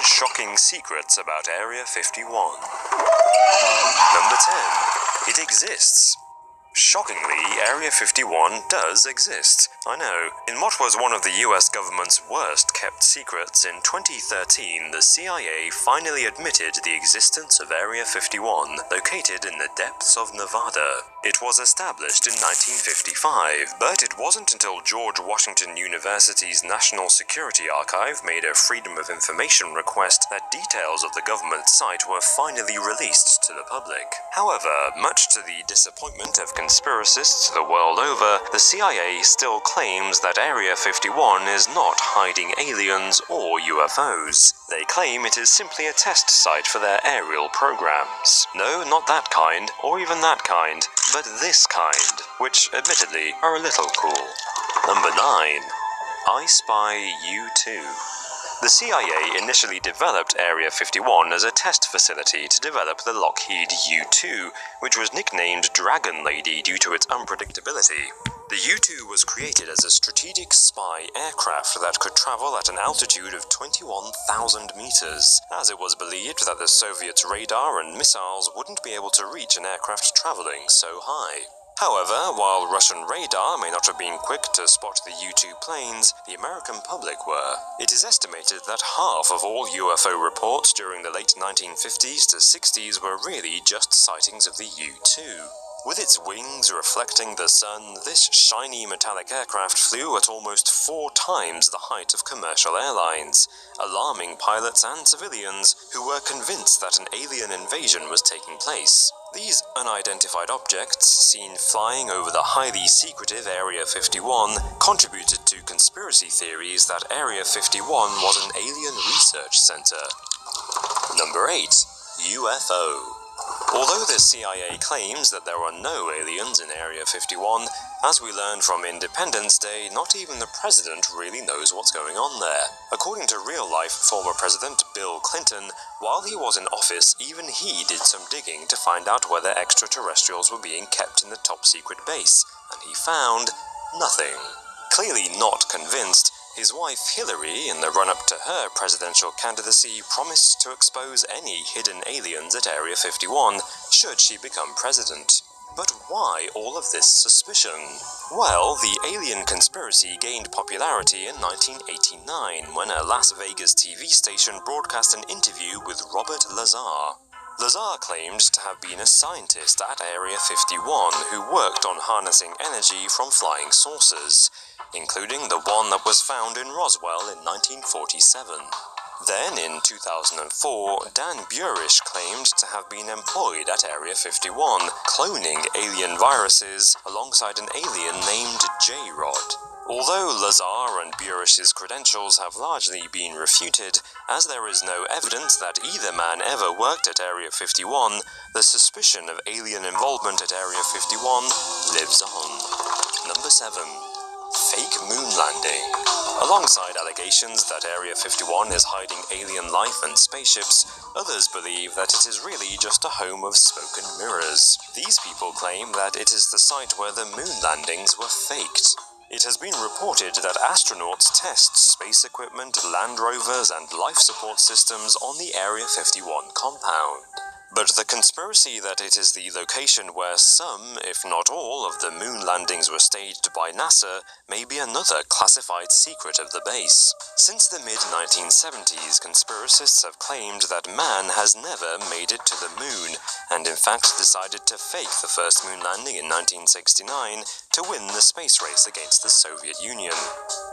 shocking secrets about Area 51. Number 10. It exists. Shockingly, Area 51 does exist. I know. In what was one of the US government's worst-kept secrets, in 2013, the CIA finally admitted the existence of Area 51, located in the depths of Nevada. It was established in 1955, but it wasn't until George Washington University's National Security Archive made a Freedom of Information request that details of the government site were finally released to the public. However, much to the disappointment of conspiracists the world over, the CIA still claims that Area 51 is not hiding aliens or UFOs. They claim it is simply a test site for their aerial programs. No, not that kind, or even that kind, but this kind, which admittedly are a little cool. Number 9. I Spy U-2. The CIA initially developed Area 51 as a test facility to develop the Lockheed U-2, which was nicknamed Dragon Lady due to its unpredictability. The U-2 was created as a strategic spy aircraft that could travel at an altitude of 21,000 meters, as it was believed that the Soviets' radar and missiles wouldn't be able to reach an aircraft traveling so high. However, while Russian radar may not have been quick to spot the U-2 planes, the American public were. It is estimated that half of all UFO reports during the late 1950s to 60s were really just sightings of the U-2. With its wings reflecting the sun, this shiny metallic aircraft flew at almost 4 times the height of commercial airlines, alarming pilots and civilians who were convinced that an alien invasion was taking place. These unidentified objects, seen flying over the highly secretive Area 51, contributed to conspiracy theories that Area 51 was an alien research center. Number 8. UFO. Although the CIA claims that there are no aliens in Area 51, as we learned from Independence Day, not even the president really knows what's going on there. According to real-life former President Bill Clinton, while he was in office, even he did some digging to find out whether extraterrestrials were being kept in the top-secret base, and he found nothing. Clearly not convinced, his wife Hillary, in the run-up to her presidential candidacy, promised to expose any hidden aliens at Area 51 should she become president. But why all of this suspicion? Well, the alien conspiracy gained popularity in 1989 when a Las Vegas TV station broadcast an interview with Robert Lazar. Lazar claimed to have been a scientist at Area 51 who worked on harnessing energy from flying saucers, including the one that was found in Roswell in 1947. Then, in 2004, Dan Burish claimed to have been employed at Area 51, cloning alien viruses alongside an alien named J-Rod. Although Lazar and Burish's credentials have largely been refuted, as there is no evidence that either man ever worked at Area 51, the suspicion of alien involvement at Area 51 lives on. Number 7. Fake moon landing. Alongside allegations that Area 51 is hiding alien life and spaceships, others believe that it is really just a home of smoke and mirrors. These people claim that it is the site where the moon landings were faked. It has been reported that astronauts test space equipment, land rovers, and life support systems on the Area 51 compound. But the conspiracy that it is the location where some, if not all, of the moon landings were staged by NASA may be another classified secret of the base. Since the mid-1970s, conspiracists have claimed that man has never made it to the moon, and in fact decided to fake the first moon landing in 1969 to win the space race against the Soviet Union.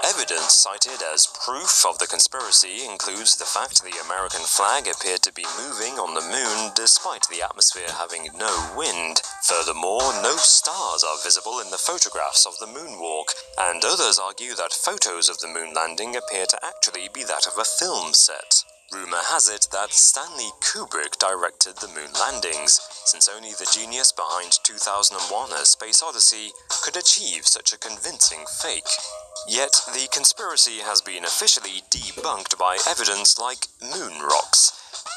Evidence cited as proof of the conspiracy includes the fact the American flag appeared to be moving on the moon despite the atmosphere having no wind. Furthermore, no stars are visible in the photographs of the moonwalk, and others argue that photos of the moon landing appear to actually be that of a film set. Rumor has it that Stanley Kubrick directed the moon landings, since only the genius behind 2001: A Space Odyssey could achieve such a convincing fake. Yet, the conspiracy has been officially debunked by evidence like moon rocks.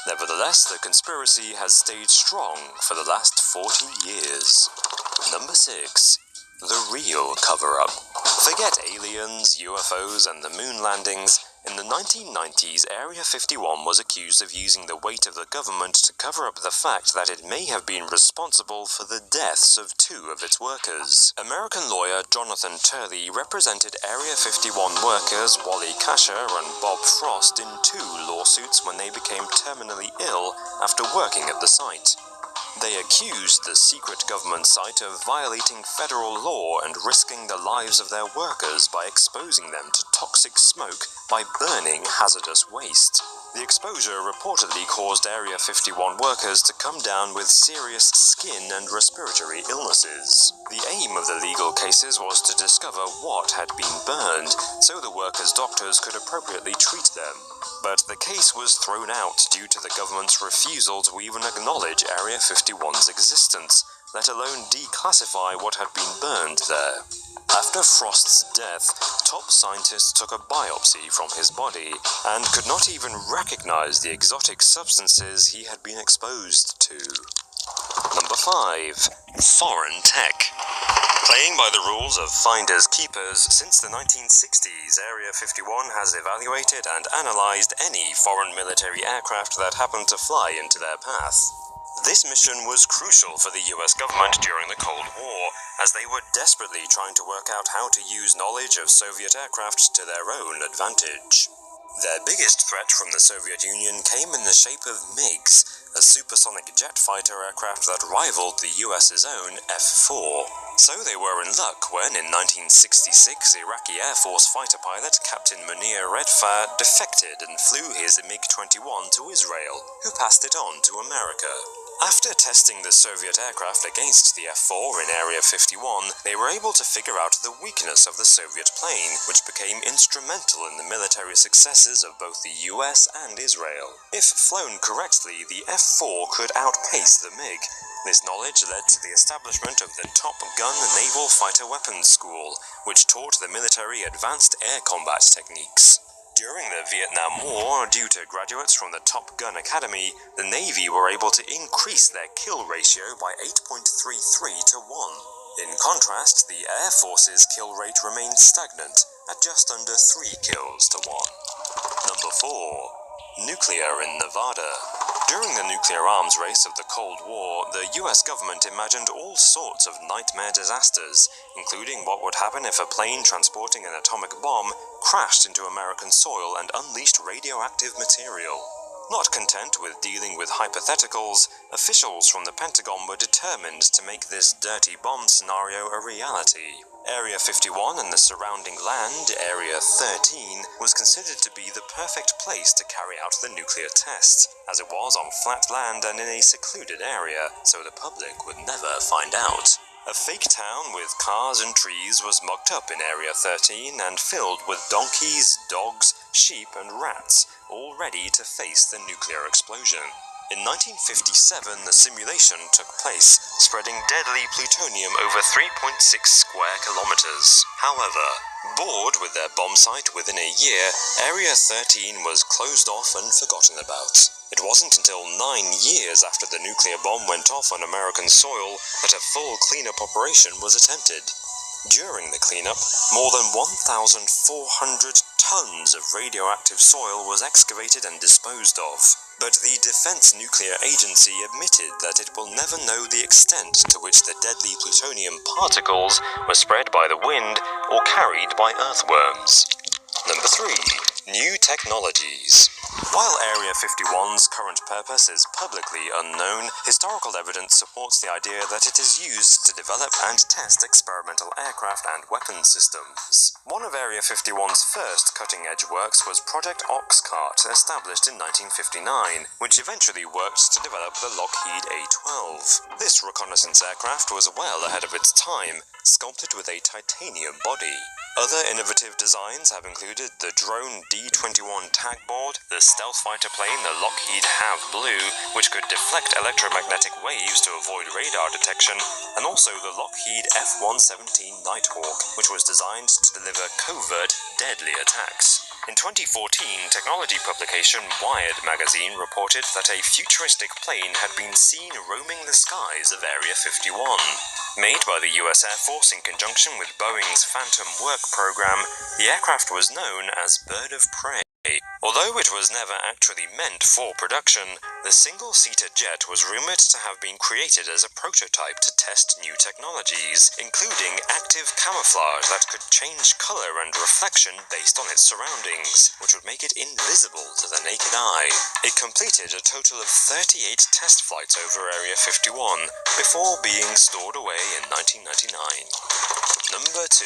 Nevertheless, the conspiracy has stayed strong for the last 40 years. Number 6. The Real Coverup. Forget aliens, UFOs, and the moon landings. In the 1990s, Area 51 was accused of using the weight of the government to cover up the fact that it may have been responsible for the deaths of two of its workers. American lawyer Jonathan Turley represented Area 51 workers Wally Kasher and Bob Frost in two lawsuits when they became terminally ill after working at the site. They accused the secret government site of violating federal law and risking the lives of their workers by exposing them to toxic smoke by burning hazardous waste. The exposure reportedly caused Area 51 workers to come down with serious skin and respiratory illnesses. The aim of the legal cases was to discover what had been burned, so the workers' doctors could appropriately treat them. But the case was thrown out due to the government's refusal to even acknowledge Area 51's existence, let alone declassify what had been burned there. After Frost's death, top scientists took a biopsy from his body and could not even recognize the exotic substances he had been exposed to. Number 5. Foreign tech. Playing by the rules of finders keepers, since the 1960s, Area 51 has evaluated and analyzed any foreign military aircraft that happened to fly into their path. This mission was crucial for the US government during the Cold War, as they were desperately trying to work out how to use knowledge of Soviet aircraft to their own advantage. Their biggest threat from the Soviet Union came in the shape of MiGs, a supersonic jet fighter aircraft that rivaled the US's own F-4. So they were in luck when, in 1966, Iraqi Air Force fighter pilot Captain Munir Redfar defected and flew his MiG-21 to Israel, who passed it on to America. After testing the Soviet aircraft against the F-4 in Area 51, they were able to figure out the weakness of the Soviet plane, which became instrumental in the military successes of both the US and Israel. If flown correctly, the F-4 could outpace the MiG. This knowledge led to the establishment of the Top Gun Naval Fighter Weapons School, which taught the military advanced air combat techniques. During the Vietnam War, due to graduates from the Top Gun Academy, the Navy were able to increase their kill ratio by 8.33 to 1. In contrast, the Air Force's kill rate remained stagnant at just under 3 kills to 1. Number 4. Nuclear in Nevada. During the nuclear arms race of the Cold War, the US government imagined all sorts of nightmare disasters, including what would happen if a plane transporting an atomic bomb crashed into American soil and unleashed radioactive material. Not content with dealing with hypotheticals, officials from the Pentagon were determined to make this dirty bomb scenario a reality. Area 51 and the surrounding land, Area 13, was considered to be the perfect place to carry out the nuclear tests, as it was on flat land and in a secluded area, so the public would never find out. A fake town with cars and trees was mocked up in Area 13 and filled with donkeys, dogs, sheep and rats, all ready to face the nuclear explosion. In 1957, the simulation took place, spreading deadly plutonium over 3.6 square kilometers. However, bored with their bomb site within a year, Area 13 was closed off and forgotten about. It wasn't until 9 years after the nuclear bomb went off on American soil that a full cleanup operation was attempted. During the cleanup, more than 1,400 tons of radioactive soil was excavated and disposed of. But the Defense Nuclear Agency admitted that it will never know the extent to which the deadly plutonium particles were spread by the wind or carried by earthworms. Number 3. New technologies. While Area 51's current purpose is publicly unknown, historical evidence supports the idea that it is used to develop and test experimental aircraft and weapon systems. One of Area 51's first cutting-edge works was Project Oxcart, established in 1959, which eventually worked to develop the Lockheed A-12. This reconnaissance aircraft was well ahead of its time, sculpted with a titanium body. Other innovative designs have included the drone D-21 tagboard, the stealth fighter plane the Lockheed HAV Blue, which could deflect electromagnetic waves to avoid radar detection, and also the Lockheed F-117 Nighthawk, which was designed to deliver covert, deadly attacks. In 2014, technology publication Wired magazine reported that a futuristic plane had been seen roaming the skies of Area 51. Made by the US Air Force in conjunction with Boeing's Phantom Work program, the aircraft was known as Bird of Prey. Although it was never actually meant for production, the single-seater jet was rumored to have been created as a prototype to test new technologies, including active camouflage that could change color and reflection based on its surroundings, which would make it invisible to the naked eye. It completed a total of 38 test flights over Area 51 before being stored away in 1999. Number 2.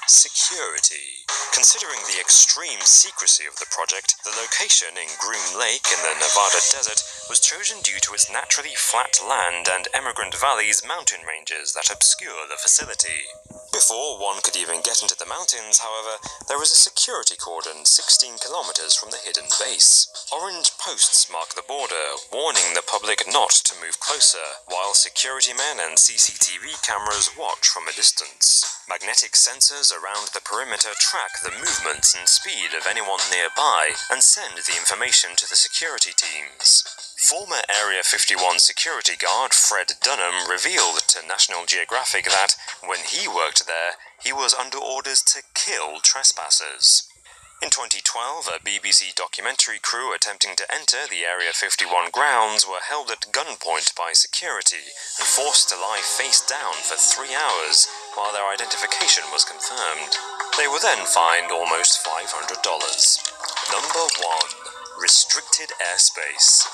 Security. Considering the extreme secrecy of the project, the location in Groom Lake in the Nevada desert was chosen due to its naturally flat land and Emigrant Valley's mountain ranges that obscure the facility. Before one could even get into the mountains, however, there was a security cordon 16 kilometers from the hidden base. Orange posts mark the border, warning the public not to move closer, while security men and CCTV cameras watch from a distance. Magnetic sensors around the perimeter track the movements and speed of anyone nearby and send the information to the security teams. Former Area 51 security guard Fred Dunham revealed to National Geographic that, when he worked there, he was under orders to kill trespassers. In 2012, a BBC documentary crew attempting to enter the Area 51 grounds were held at gunpoint by security and forced to lie face down for 3 hours while their identification was confirmed. They were then fined almost $500. Number 1. Restricted airspace.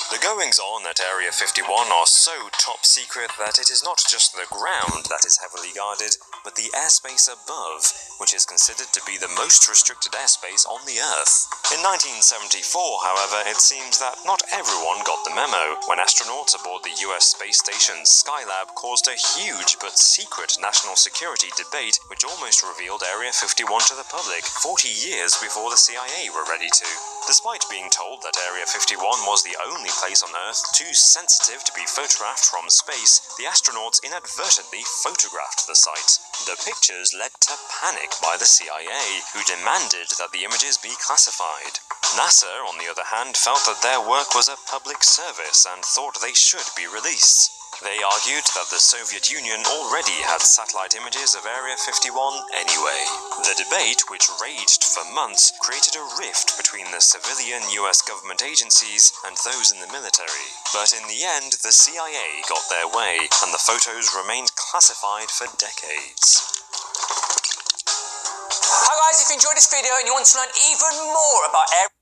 The goings-on at Area 51 are so top secret that it is not just the ground that is heavily guarded, but the airspace above, which is considered to be the most restricted airspace on the Earth. In 1974, however, it seems that not everyone got the memo when astronauts aboard the US space station's Skylab caused a huge but secret national security debate which almost revealed Area 51 to the public 40 years before the CIA were ready to. Despite being told that Area 51 was the only place on Earth too sensitive to be photographed from space, the astronauts inadvertently photographed the site. The pictures led to panic by the CIA, who demanded that the images be classified. NASA, on the other hand, felt that their work was a public service and thought they should be released. They argued that the Soviet Union already had satellite images of Area 51 anyway. The debate, which raged for months, created a rift between the civilian US government agencies and those in the military. But in the end, the CIA got their way, and the photos remained classified for decades. Hi guys, if you enjoyed this video and you want to learn even more about Area